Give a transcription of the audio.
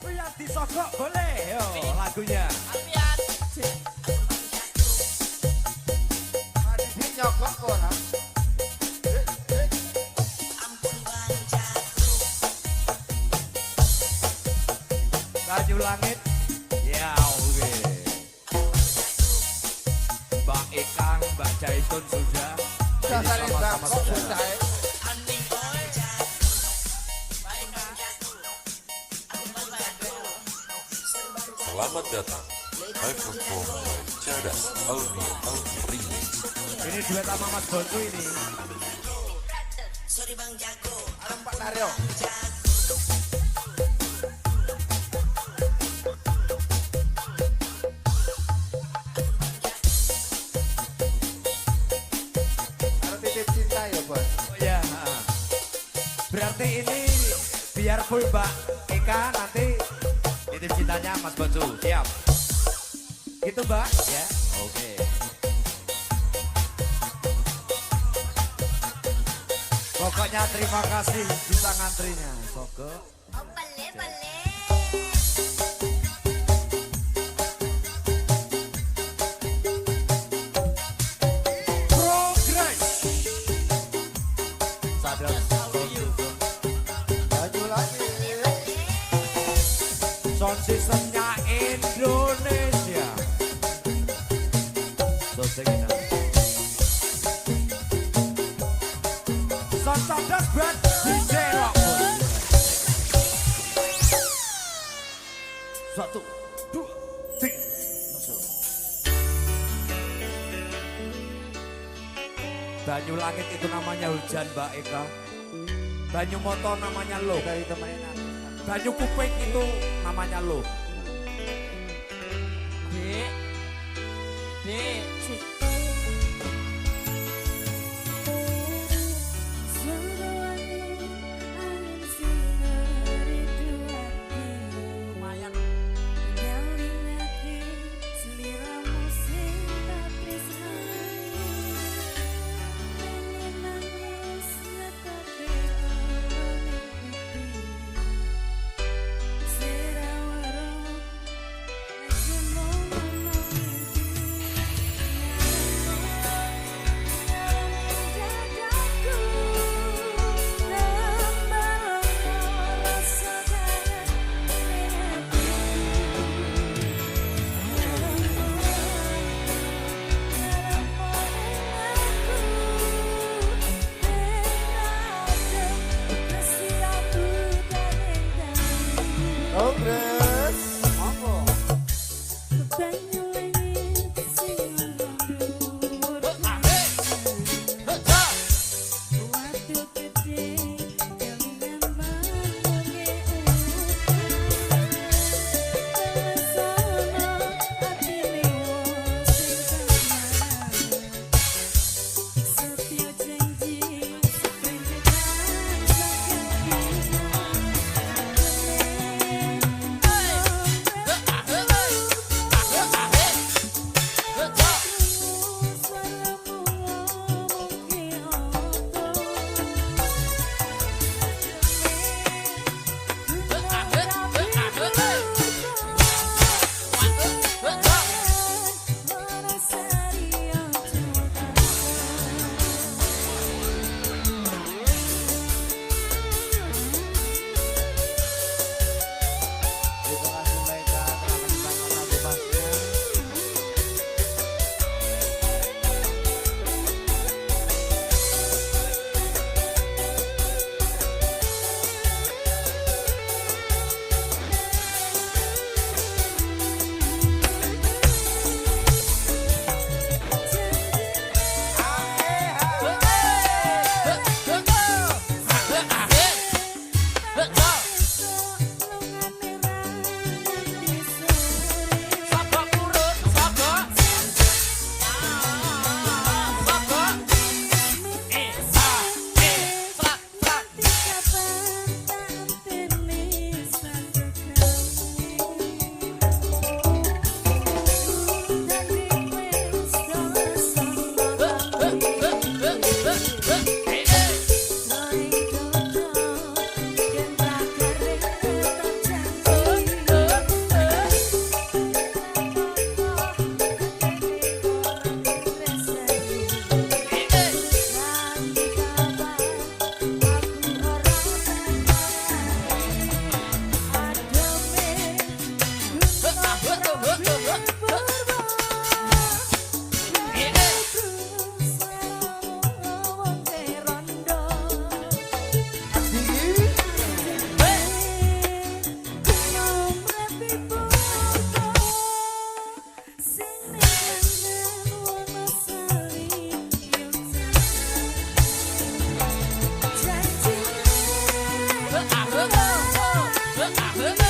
Biar disogok boleh yo lagunya. Ini nyogok orang. Baju langit. Ya oke. Mbak Ikang, Mbak Jaitun sudah. Sudah Ini saling sama-sama bangkok sudah. Selamat datang. Live perform by Cadas Almi Remix. Ini duet sama Mas Bontu ini. Ada Pak Naryo. Ada titip cinta ya bos. Oh ya. Berarti ini biar full Mbak Eka nanti titip cintanya Mas Bontu. Siap. Gitu Mbak ya. Oke. Pokoknya terima kasih bisa ngantrinya. Sogo. Progress. Sadar. Baju lagi. Sound systemnya Indonesia. Sosegina. Sound cerdas buat DJ Rock. Satu, dua, tiga. Banyu langit itu namanya hujan Mbak Eka. Banyu motor namanya lo. Dari temenin. Banyu kuping itu namanya lo. Dek. Dek. Lumayan. Progress. Apa? ah,